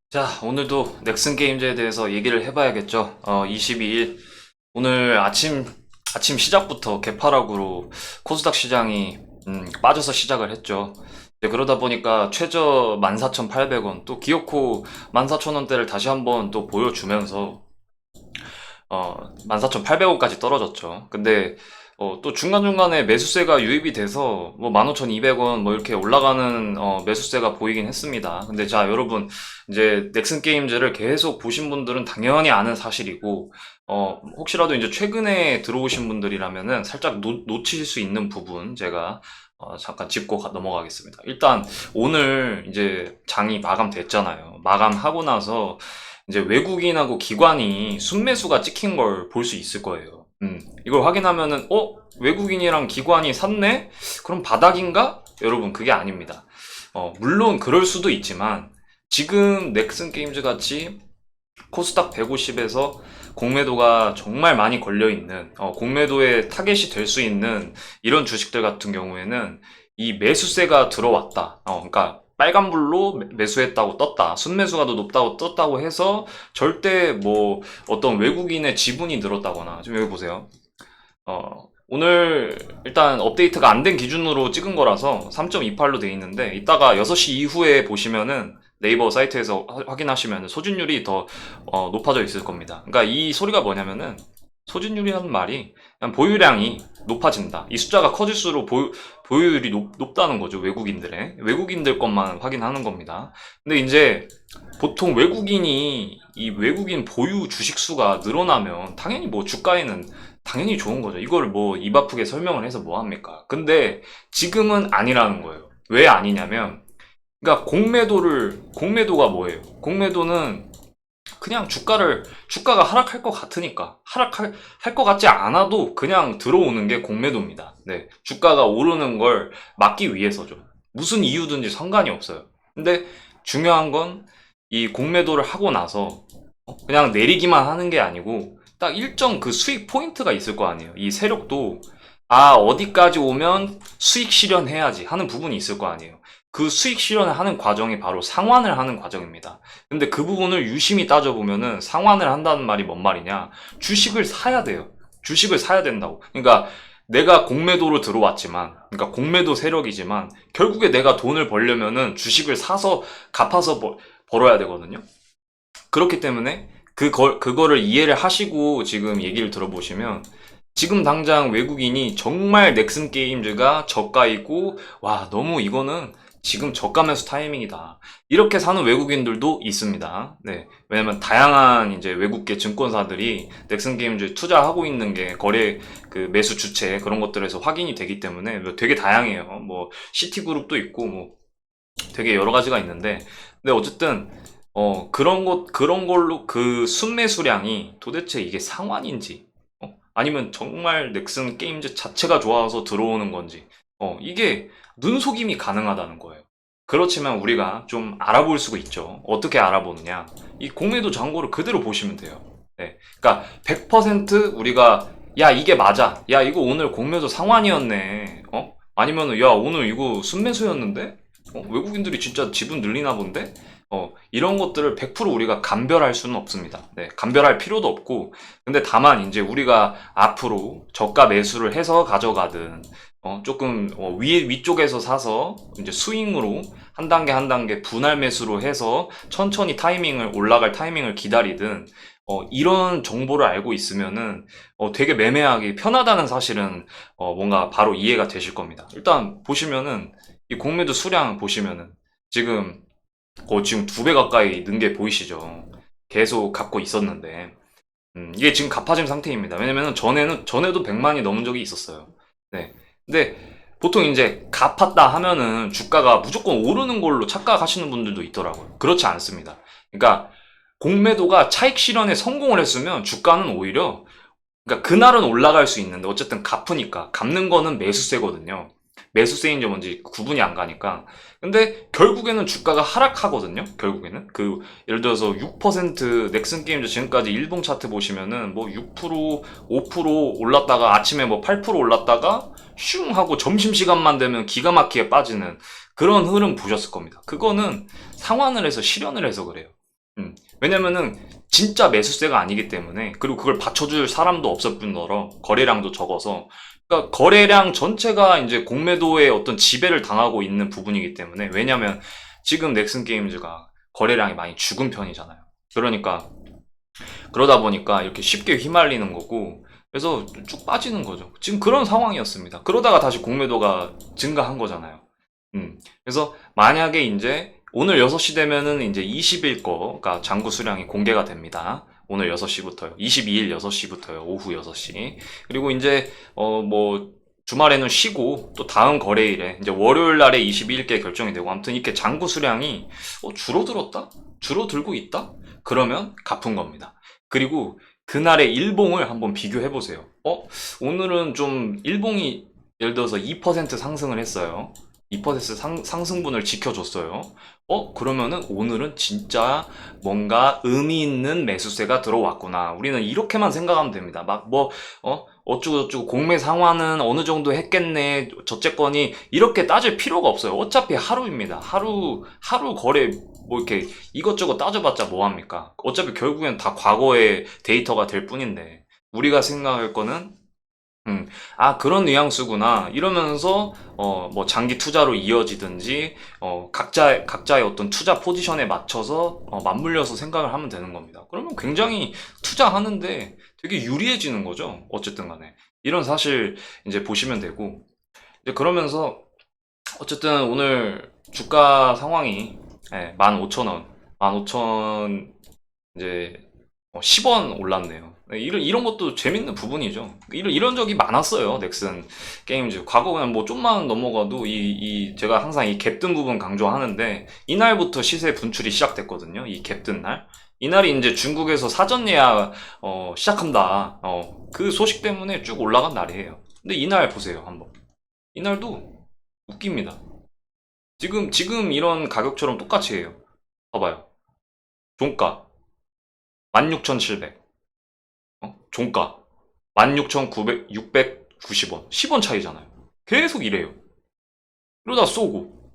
자, 오늘도 넥슨 게임즈에 대해서 얘기를 해봐야겠죠. 22일. 오늘 아침 시작부터 개파락으로 코스닥 시장이, 빠져서 시작을 했죠. 이제 그러다 보니까 최저 14,800원, 또 기어코 14,000원대를 다시 한번 또 보여주면서 14,800원까지 떨어졌죠. 근데 또 중간중간에 매수세가 유입이 돼서 뭐 15,200원 뭐 이렇게 올라가는 매수세가 보이긴 했습니다. 근데 자, 여러분 이제 넥슨 게임즈를 계속 보신 분들은 당연히 아는 사실이고 혹시라도 이제 최근에 들어오신 분들이라면은 살짝 놓치실 수 있는 부분 제가 잠깐 짚고 넘어가겠습니다. 일단 오늘 이제 장이 마감됐잖아요. 마감하고 나서 이제 외국인하고 기관이 순매수가 찍힌 걸 볼 수 있을 거예요. 이걸 확인하면은, 외국인이랑 기관이 샀네? 그럼 바닥인가? 여러분, 그게 아닙니다. 물론 그럴 수도 있지만, 지금 넥슨 게임즈 같이 코스닥 150에서 공매도가 정말 많이 걸려있는, 공매도의 타겟이 될 수 있는 이런 주식들 같은 경우에는 이 매수세가 들어왔다. 그러니까 빨간불로 매수했다고 떴다. 순매수가 더 높다고 떴다고 해서 절대 뭐 어떤 외국인의 지분이 늘었다거나, 지금 여기 보세요. 오늘 일단 업데이트가 안 된 기준으로 찍은 거라서 3.28로 돼 있는데 이따가 6시 이후에 보시면은 네이버 사이트에서 확인하시면 소진율이 더 높아져 있을 겁니다. 그러니까 이 소리가 뭐냐면은 소진율이라는 말이 그냥 보유량이 높아진다. 이 숫자가 커질수록 보유율이 높다는 거죠. 외국인들 것만 확인하는 겁니다. 근데 이제 보통 이 외국인 보유 주식 수가 늘어나면 당연히 뭐 주가에는 당연히 좋은 거죠. 이걸 뭐 입 아프게 설명을 해서 뭐 합니까? 근데 지금은 아니라는 거예요. 왜 아니냐면, 그러니까 공매도가 뭐예요? 공매도는 그냥 주가가 하락할 것 같으니까, 할 것 같지 않아도 그냥 들어오는 게 공매도입니다. 네. 주가가 오르는 걸 막기 위해서죠. 무슨 이유든지 상관이 없어요. 근데 중요한 건 이 공매도를 하고 나서 그냥 내리기만 하는 게 아니고 딱 일정 그 수익 포인트가 있을 거 아니에요. 이 세력도 어디까지 오면 수익 실현해야지 하는 부분이 있을 거 아니에요. 그 수익 실현을 하는 과정이 바로 상환을 하는 과정입니다. 근데 그 부분을 유심히 따져보면은 상환을 한다는 말이 뭔 말이냐? 주식을 사야 돼요. 주식을 사야 된다고. 그러니까 내가 공매도로 들어왔지만, 그러니까 공매도 세력이지만, 결국에 내가 돈을 벌려면은 주식을 사서 갚아서 벌어야 되거든요. 그렇기 때문에 그거를 이해를 하시고 지금 얘기를 들어보시면 지금 당장 외국인이 정말 넥슨 게임즈가 저가이고 와 너무 이거는 지금 저가 매수 타이밍이다. 이렇게 사는 외국인들도 있습니다. 네. 왜냐면 다양한 이제 외국계 증권사들이 넥슨 게임즈에 투자하고 있는 게 거래 그 매수 주체 그런 것들에서 확인이 되기 때문에 되게 다양해요. 뭐 시티그룹도 있고 뭐 되게 여러 가지가 있는데 근데 어쨌든 그런 걸로 그 순매수량이 도대체 이게 상환인지, 아니면 정말 넥슨 게임즈 자체가 좋아서 들어오는 건지, 이게 눈속임이 가능하다는 거예요. 그렇지만 우리가 좀 알아볼 수가 있죠. 어떻게 알아보느냐. 이 공매도 잔고를 그대로 보시면 돼요. 네. 그러니까 100% 우리가, 야, 이게 맞아. 야, 이거 오늘 공매도 상환이었네. 아니면은, 야, 오늘 이거 순매수였는데? 외국인들이 진짜 지분 늘리나 본데? 이런 것들을 100% 우리가 감별할 수는 없습니다. 네, 감별할 필요도 없고, 근데 다만 이제 우리가 앞으로 저가 매수를 해서 가져가든, 조금 위쪽에서 사서 이제 스윙으로 한 단계 한 단계 분할 매수로 해서 천천히 올라갈 타이밍을 기다리든, 이런 정보를 알고 있으면은 되게 매매하기 편하다는 사실은 뭔가 바로 이해가 되실 겁니다. 일단 보시면은 이 공매도 수량 보시면은 지금 지금 2배 가까이 는 게 보이시죠? 계속 갖고 있었는데, 이게 지금 갚아진 상태입니다. 왜냐면은 전에도 100만이 넘은 적이 있었어요. 네. 근데 보통 이제 갚았다 하면은 주가가 무조건 오르는 걸로 착각하시는 분들도 있더라고요. 그렇지 않습니다. 그러니까 공매도가 차익 실현에 성공을 했으면 주가는 오히려, 그러니까 그날은 올라갈 수 있는데 어쨌든 갚는 거는 매수세거든요. 매수세인지 뭔지 구분이 안 가니까. 근데 결국에는 주가가 하락하거든요. 결국에는 예를 들어서 6% 넥슨 게임즈 지금까지 일봉 차트 보시면은 뭐 6%, 5% 올랐다가 아침에 뭐 8% 올랐다가 슝 하고 점심시간만 되면 기가 막히게 빠지는 그런 흐름 보셨을 겁니다. 그거는 상환을 해서 실현을 해서 그래요. 왜냐면은 진짜 매수세가 아니기 때문에, 그리고 그걸 받쳐줄 사람도 없을 뿐더러 거래량도 적어서, 그러니까 거래량 전체가 이제 공매도의 어떤 지배를 당하고 있는 부분이기 때문에. 왜냐면 지금 넥슨 게임즈가 거래량이 많이 죽은 편이잖아요. 그러니까 그러다 보니까 이렇게 쉽게 휘말리는 거고, 그래서 쭉 빠지는 거죠. 지금 그런 상황이었습니다. 그러다가 다시 공매도가 증가한 거잖아요. 그래서 만약에 이제 오늘 6시 되면은 이제 20일 거가 장구 수량이 공개가 됩니다. 오늘 6시부터요. 22일 6시부터요. 오후 6시. 그리고 이제 뭐 주말에는 쉬고 또 다음 거래일에 이제 월요일 날에 22일께 결정이 되고, 아무튼 이렇게 장구 수량이 줄어들었다? 줄어들고 있다? 그러면 갚은 겁니다. 그리고 그날의 일봉을 한번 비교해 보세요. 오늘은 좀 일봉이 예를 들어서 2% 상승을 했어요. 2% 상승분을 지켜줬어요. 그러면은 오늘은 진짜 뭔가 의미 있는 매수세가 들어왔구나. 우리는 이렇게만 생각하면 됩니다. 막 어쩌고저쩌고 공매 상환은 어느 정도 했겠네. 저쨌거니 이렇게 따질 필요가 없어요. 어차피 하루입니다. 하루 거래 뭐 이렇게 이것저것 따져봤자 뭐합니까? 어차피 결국엔 다 과거의 데이터가 될 뿐인데, 우리가 생각할 거는 그런 뉘앙스구나. 이러면서, 뭐, 장기 투자로 이어지든지, 각자의 어떤 투자 포지션에 맞춰서, 맞물려서 생각을 하면 되는 겁니다. 그러면 굉장히 투자하는데 되게 유리해지는 거죠. 어쨌든 간에. 이런 사실 이제 보시면 되고, 이제 그러면서, 어쨌든 오늘 주가 상황이, 15,000원, 15,000, 이제 10원 올랐네요. 네, 이런 것도 재밌는 부분이죠. 이런 적이 많았어요. 넥슨 게임즈. 과거 그냥 뭐 좀만 넘어가도 제가 항상 이 갭든 부분 강조하는데, 이날부터 시세 분출이 시작됐거든요. 이 갭든 날. 이날이 이제 중국에서 사전 예약, 시작한다. 그 소식 때문에 쭉 올라간 날이에요. 근데 이날 보세요. 한번. 이날도 웃깁니다. 지금 이런 가격처럼 똑같이 해요. 봐봐요. 종가 16,700. 종가 16,690원. 10원 차이잖아요. 계속 이래요. 그러다 쏘고.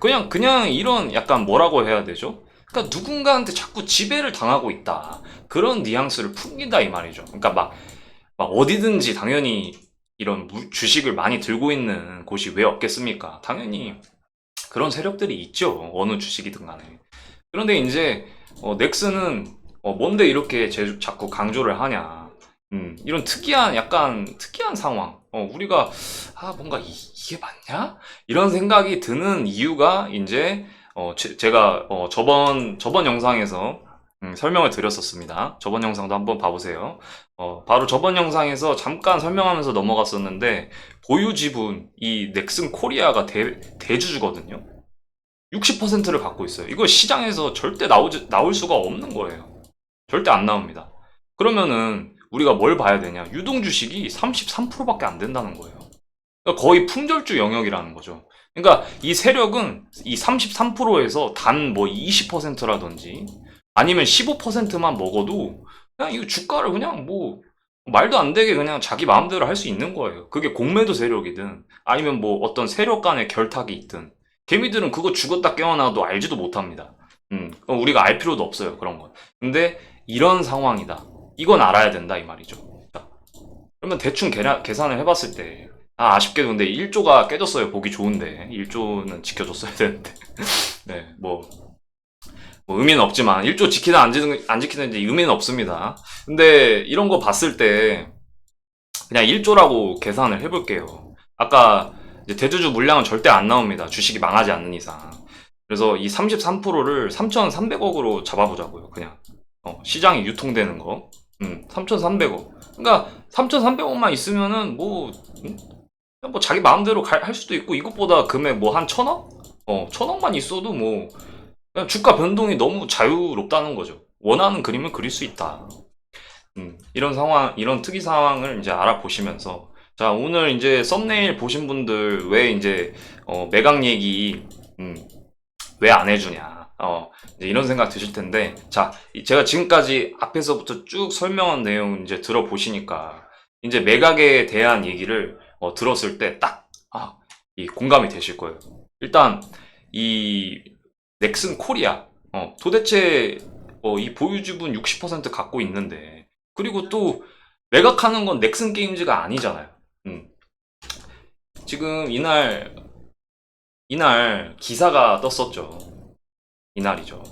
그냥 이런 약간 뭐라고 해야 되죠? 그러니까 누군가한테 자꾸 지배를 당하고 있다. 그런 뉘앙스를 풍긴다 이 말이죠. 그러니까 막 어디든지 당연히 이런 주식을 많이 들고 있는 곳이 왜 없겠습니까? 당연히 그런 세력들이 있죠. 어느 주식이든 간에. 그런데 이제 넥슨은 뭔데 이렇게 자꾸 강조를 하냐. 이런 약간 특이한 상황. 우리가 뭔가 이게 맞냐? 이런 생각이 드는 이유가 이제 제가 저번 영상에서 설명을 드렸었습니다. 저번 영상도 한번 봐보세요. 바로 저번 영상에서 잠깐 설명하면서 넘어갔었는데, 보유 지분 이 넥슨 코리아가 대주주거든요. 60%를 갖고 있어요. 이거 시장에서 절대 나올 수가 없는 거예요. 절대 안 나옵니다. 그러면은 우리가 뭘 봐야 되냐? 유동 주식이 33%밖에 안 된다는 거예요. 그러니까 거의 품절주 영역이라는 거죠. 그러니까 이 세력은 이 33%에서 단 뭐 20%라든지 아니면 15%만 먹어도 그냥 이거 주가를 그냥 뭐 말도 안 되게 그냥 자기 마음대로 할 수 있는 거예요. 그게 공매도 세력이든 아니면 뭐 어떤 세력 간의 결탁이 있든, 개미들은 그거 죽었다 깨어나도 알지도 못합니다. 우리가 알 필요도 없어요, 그런 건. 근데 이런 상황이다. 이건 알아야 된다, 이 말이죠. 자, 그러면 대충 계산을 해봤을 때, 아쉽게도 근데 1조가 깨졌어요. 보기 좋은데. 1조는 지켜줬어야 되는데. 네, 뭐 의미는 없지만, 1조 지키든 안 지키든지 의미는 없습니다. 근데 이런 거 봤을 때, 그냥 1조라고 계산을 해볼게요. 아까 이제 대주주 물량은 절대 안 나옵니다. 주식이 망하지 않는 이상. 그래서 이 33%를 3,300억으로 잡아보자고요. 그냥 시장에 유통되는 거. 3,300억. 그러니까 3,300억만 있으면은 그냥 뭐 자기 마음대로 할 수도 있고, 이것보다 금액 뭐 한 1,000억? 1,000억만 있어도 뭐 그냥 주가 변동이 너무 자유롭다는 거죠. 원하는 그림을 그릴 수 있다. 이런 상황, 이런 특이 상황을 이제 알아보시면서, 자, 오늘 이제 썸네일 보신 분들 왜 이제, 매각 얘기, 왜 안 해주냐. 이제 이런 생각 드실 텐데, 자, 제가 지금까지 앞에서부터 쭉 설명한 내용 이제 들어보시니까, 이제 매각에 대한 얘기를, 들었을 때 딱, 이 공감이 되실 거예요. 일단, 이 넥슨 코리아, 도대체 이 보유주분 60% 갖고 있는데, 그리고 또 매각하는 건 넥슨 게임즈가 아니잖아요. 지금 이날 기사가 떴었죠. 이날이죠.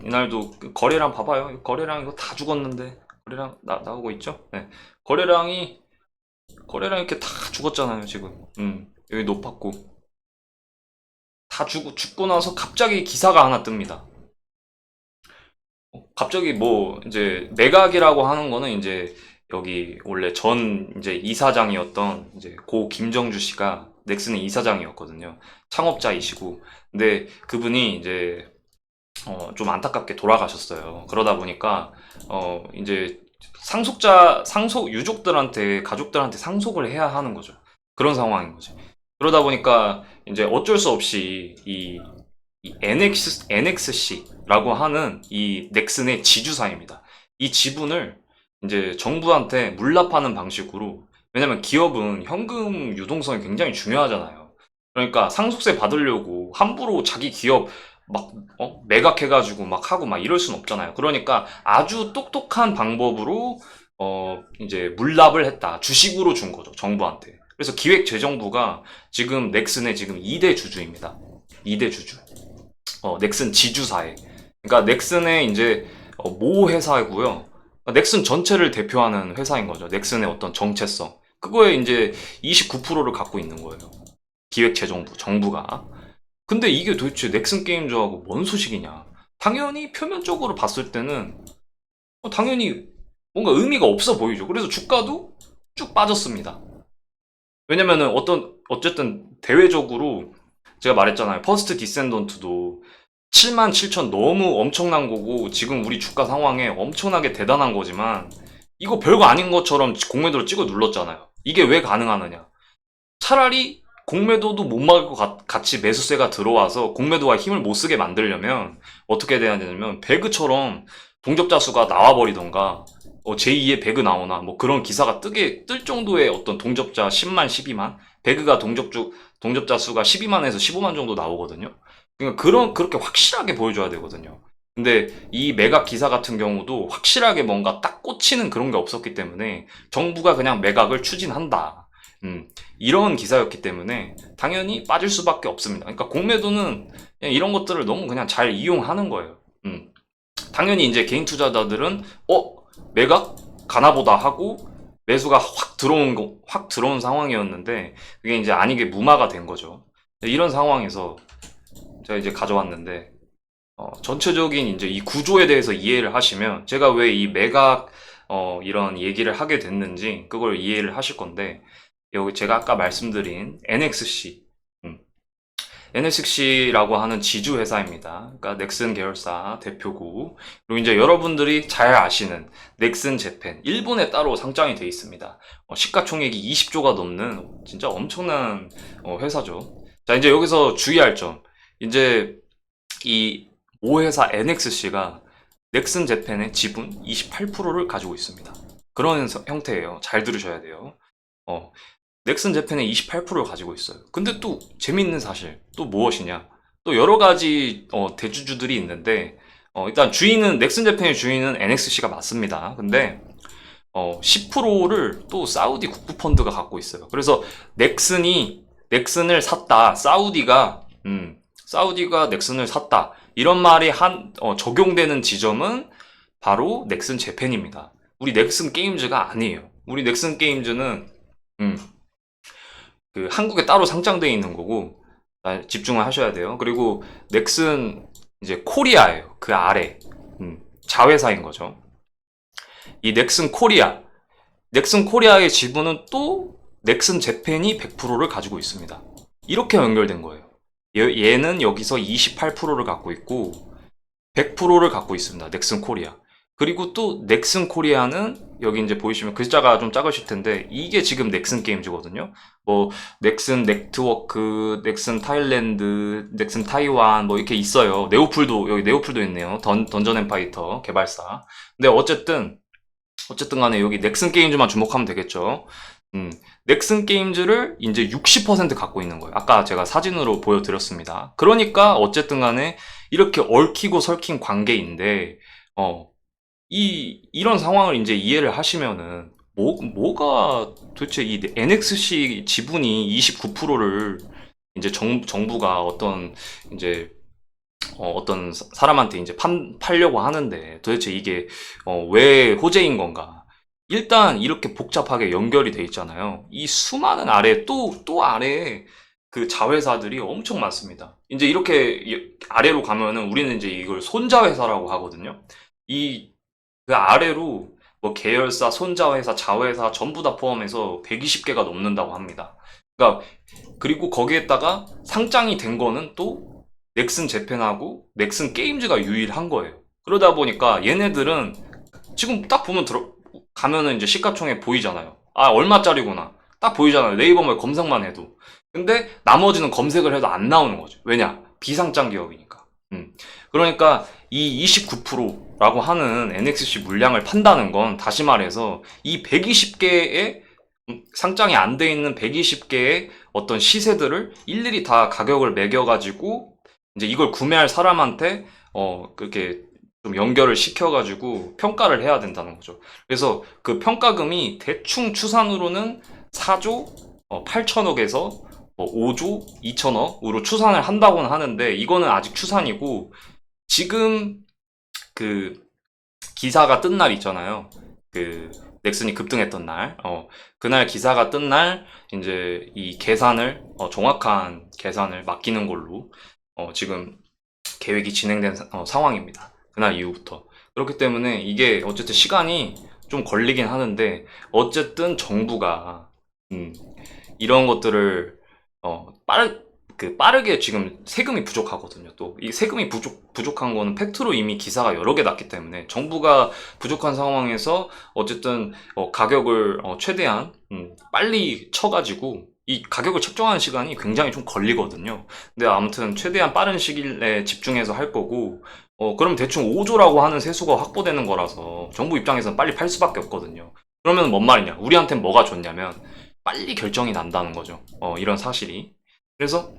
이날도 거래량 봐봐요. 거래량 이거 다 죽었는데, 거래량 나오고 있죠? 네. 거래량이 이렇게 다 죽었잖아요, 지금. 여기 높았고. 다 죽고 나서 갑자기 기사가 하나 뜹니다. 갑자기 뭐, 이제, 매각이라고 하는 거는 이제, 여기 원래 전 이제 이사장이었던 이제 고 김정주 씨가 넥슨의 이사장이었거든요. 창업자이시고. 근데 그분이 이제 좀 안타깝게 돌아가셨어요. 그러다 보니까 이제 상속 유족들한테 가족들한테 상속을 해야 하는 거죠. 그런 상황인 거죠. 그러다 보니까 이제 어쩔 수 없이 이 NXC라고 하는 이 넥슨의 지주사입니다. 이 지분을 이제 정부한테 물납하는 방식으로, 왜냐면 기업은 현금 유동성이 굉장히 중요하잖아요. 그러니까 상속세 받으려고 함부로 자기 기업 막 매각해가지고 막 하고 막 이럴 순 없잖아요. 그러니까 아주 똑똑한 방법으로 이제 물납을 했다. 주식으로 준 거죠, 정부한테. 그래서 기획재정부가 지금 넥슨의 지금 2대 주주입니다. 2대 주주. 넥슨 지주사에. 그러니까 넥슨의 이제 모 회사이고요. 넥슨 전체를 대표하는 회사인 거죠. 넥슨의 어떤 정체성. 그거에 이제 29%를 갖고 있는 거예요. 기획재정부, 정부가. 근데 이게 도대체 넥슨 게임즈하고 뭔 소식이냐. 당연히 표면적으로 봤을 때는 당연히 뭔가 의미가 없어 보이죠. 그래서 주가도 쭉 빠졌습니다. 왜냐면은 어쨌든 대외적으로 제가 말했잖아요. 퍼스트 디센던트도 77,000 너무 엄청난 거고, 지금 우리 주가 상황에 엄청나게 대단한 거지만 이거 별거 아닌 것처럼 공매도를 찍어 눌렀잖아요. 이게 왜 가능하느냐. 차라리 공매도도 못 막을 것 같이 매수세가 들어와서 공매도가 힘을 못 쓰게 만들려면 어떻게 돼야 되냐면, 배그처럼 동접자 수가 나와버리던가, 제2의 배그 나오나 뭐 그런 기사가 뜰 정도의 어떤 동접자 10만, 12만, 배그가 동접자 수가 12만에서 15만 정도 나오거든요. 그러니까 그렇게 확실하게 보여줘야 되거든요. 근데 이 매각 기사 같은 경우도 확실하게 뭔가 딱 꽂히는 그런 게 없었기 때문에 정부가 그냥 매각을 추진한다. 이런 기사였기 때문에 당연히 빠질 수밖에 없습니다. 그러니까 공매도는 그냥 이런 것들을 너무 그냥 잘 이용하는 거예요. 당연히 이제 개인 투자자들은 매각 가나보다 하고 매수가 확 들어온 상황이었는데, 그게 이제 아니게 무마가 된 거죠. 이런 상황에서 제가 이제 가져왔는데, 전체적인 이제 이 구조에 대해서 이해를 하시면 제가 왜 이 매각 이런 얘기를 하게 됐는지 그걸 이해를 하실 건데, 여기 제가 아까 말씀드린 NXC라고 하는 지주 회사입니다. 그러니까 넥슨 계열사 대표고, 그리고 이제 여러분들이 잘 아시는 넥슨 재팬, 일본에 따로 상장이 되어 있습니다. 시가총액이 20조가 넘는 진짜 엄청난 회사죠. 자, 이제 여기서 주의할 점, 이제 이 모회사 NXC가 넥슨 재팬의 지분 28%를 가지고 있습니다. 그런 형태예요. 잘 들으셔야 돼요. 넥슨 재팬의 28%를 가지고 있어요. 근데 또 재밌는 사실 또 무엇이냐? 또 여러 가지 대주주들이 있는데, 일단 넥슨 재팬의 주인은 NXC가 맞습니다. 근데 10%를 또 사우디 국부 펀드가 갖고 있어요. 그래서 넥슨을 샀다. 사우디가 넥슨을 샀다. 이런 말이 적용되는 지점은 바로 넥슨 재팬입니다. 우리 넥슨 게임즈가 아니에요. 우리 넥슨 게임즈는 그 한국에 따로 상장되어 있는 거고, 집중을 하셔야 돼요. 그리고 넥슨 이제 코리아예요. 그 아래 자회사인 거죠. 이 넥슨 코리아의 지분은 또 넥슨 재팬이 100%를 가지고 있습니다. 이렇게 연결된 거예요. 얘는 여기서 28%를 갖고 있고 100%를 갖고 있습니다. 넥슨 코리아. 그리고 또 넥슨 코리아는 여기 이제 보이시면 글자가 좀 작으실 텐데, 이게 지금 넥슨 게임즈거든요. 뭐 넥슨 네트워크, 넥슨 타일랜드, 넥슨 타이완 뭐 이렇게 있어요. 여기 네오풀도 있네요. 던전 앤 파이터 개발사. 근데 어쨌든 간에 여기 넥슨 게임즈만 주목하면 되겠죠. 넥슨 게임즈를 이제 60% 갖고 있는 거예요. 아까 제가 사진으로 보여드렸습니다. 그러니까 어쨌든 간에 이렇게 얽히고 설킨 관계인데, 어, 이런 상황을 이제 이해를 하시면은, 뭐가 도대체 이 NXC 지분이 29%를 이제 정부가 이제, 어떤 사람한테 이제 팔려고 하는데 도대체 이게, 왜 호재인 건가? 일단 이렇게 복잡하게 연결이 돼 있잖아요. 이 수많은 아래, 또 아래에 그 자회사들이 엄청 많습니다. 이제 이렇게 아래로 가면은 우리는 이제 이걸 손자회사라고 하거든요. 이 그 아래로 뭐 계열사, 손자회사, 자회사 전부 다 포함해서 120개가 넘는다고 합니다. 그러니까 그리고 거기에다가 상장이 된 거는 또 넥슨 재팬하고 넥슨 게임즈가 유일한 거예요. 그러다 보니까 얘네들은 지금 딱 보면 가면은 이제 시가총액 보이잖아요. 아, 얼마짜리구나. 딱 보이잖아요. 네이버만 검색만 해도. 근데 나머지는 검색을 해도 안 나오는 거죠. 왜냐? 비상장 기업이니까. 그러니까 이 29%라고 하는 NXC 물량을 판다는 건 다시 말해서 이 120개의 상장이 안 돼 있는 120개의 어떤 시세들을 일일이 다 가격을 매겨가지고 이제 이걸 구매할 사람한테 그렇게 좀 연결을 시켜가지고 평가를 해야 된다는 거죠. 그래서 그 평가금이 대충 추산으로는 4조 8천억에서 5조 2천억으로 추산을 한다고는 하는데 이거는 아직 추산이고 지금 그 기사가 뜬 날 있잖아요. 그 넥슨이 급등했던 날, 그날 기사가 뜬 날 이제 이 계산을 정확한 계산을 맡기는 걸로 지금 계획이 진행된 상황입니다. 그날 이후부터. 그렇기 때문에 이게 어쨌든 시간이 좀 걸리긴 하는데 어쨌든 정부가 이런 것들을 빠르게 지금 세금이 부족하거든요. 또 이 세금이 부족한 거는 팩트로 이미 기사가 여러 개 났기 때문에 정부가 부족한 상황에서 어쨌든 가격을 최대한 빨리 쳐가지고 이 가격을 책정하는 시간이 굉장히 좀 걸리거든요. 근데 아무튼 최대한 빠른 시일 내에 집중해서 할 거고 그럼 대충 5조라고 하는 세수가 확보되는 거라서 정부 입장에서는 빨리 팔 수밖에 없거든요. 그러면 뭔 말이냐? 우리한테는 뭐가 좋냐면 빨리 결정이 난다는 거죠. 이런 사실이. 그래서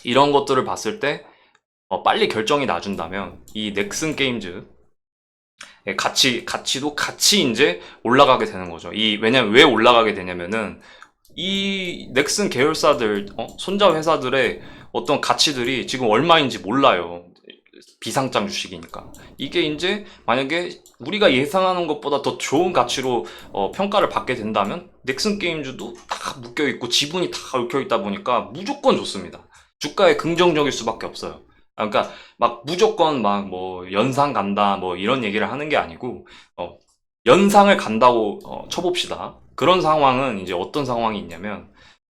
이런 것들을 봤을 때 빨리 결정이 나준다면 이 넥슨 게임즈 가치도 같이 이제 올라가게 되는 거죠. 왜냐면 왜 올라가게 되냐면은 이 넥슨 계열사들 손자 회사들의 어떤 가치들이 지금 얼마인지 몰라요. 비상장 주식이니까. 이게 이제 만약에 우리가 예상하는 것보다 더 좋은 가치로 평가를 받게 된다면 넥슨 게임즈도 다 묶여 있고 지분이 다 얽혀 있다 보니까 무조건 좋습니다. 주가에 긍정적일 수밖에 없어요. 그러니까 막 무조건 막 뭐 연상 간다 뭐 이런 얘기를 하는 게 아니고 연상을 간다고 쳐봅시다. 그런 상황은 이제 어떤 상황이 있냐면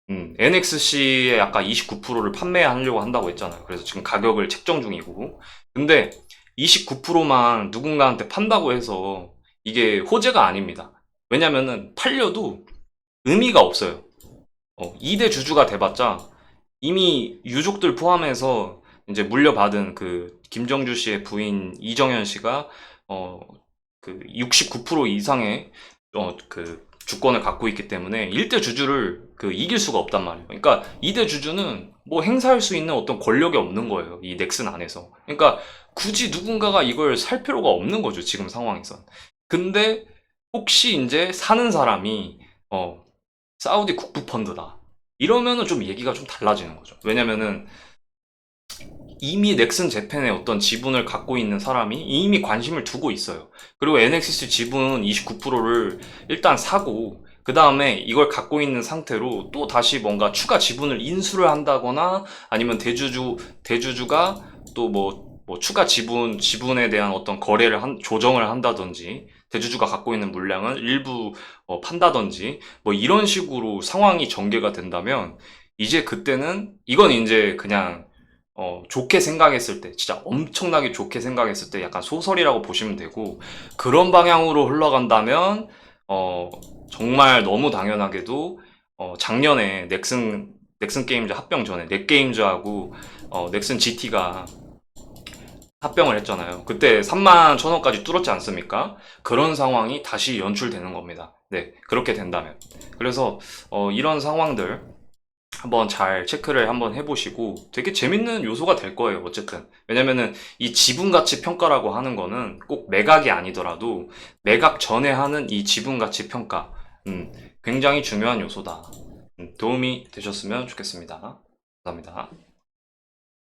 NXC의 아까 29%를 판매하려고 한다고 했잖아요. 그래서 지금 가격을 책정 중이고. 근데 29%만 누군가한테 판다고 해서 이게 호재가 아닙니다. 왜냐면은 팔려도 의미가 없어요. 2대 주주가 돼봤자 이미 유족들 포함해서 이제 물려받은 그 김정주 씨의 부인 이정현 씨가 그 69% 이상의 그 주권을 갖고 있기 때문에 1대 주주를 이길 수가 없단 말이에요. 그러니까 2대 주주는 뭐 행사할 수 있는 어떤 권력이 없는 거예요. 이 넥슨 안에서. 그러니까 굳이 누군가가 이걸 살 필요가 없는 거죠. 지금 상황에선. 근데 혹시 이제 사는 사람이 사우디 국부 펀드다. 이러면은 좀 얘기가 좀 달라지는 거죠. 왜냐면은 이미 넥슨 재팬의 어떤 지분을 갖고 있는 사람이 이미 관심을 두고 있어요. 그리고 NXC 지분 29%를 일단 사고 그 다음에 이걸 갖고 있는 상태로 또 다시 뭔가 추가 지분을 인수를 한다거나 아니면 대주주가 또 뭐 추가 지분에 대한 어떤 조정을 한다든지 대주주가 갖고 있는 물량을 일부 판다든지 뭐 이런 식으로 상황이 전개가 된다면 이제 그때는 이건 이제 그냥 좋게 생각했을 때, 진짜 엄청나게 좋게 생각했을 때 약간 소설이라고 보시면 되고, 그런 방향으로 흘러간다면, 정말 너무 당연하게도, 작년에 넥슨 게임즈 합병 전에, 넷게임즈하고, 넥슨 GT가 합병을 했잖아요. 그때 3만 1천원까지 뚫었지 않습니까? 그런 상황이 다시 연출되는 겁니다. 네, 그렇게 된다면. 그래서, 이런 상황들, 한번 잘 체크를 한번 해보시고 되게 재밌는 요소가 될 거예요. 어쨌든. 왜냐면은 이 지분가치 평가라고 하는 거는 꼭 매각이 아니더라도 매각 전에 하는 이 지분가치 평가, 굉장히 중요한 요소다. 도움이 되셨으면 좋겠습니다. 감사합니다.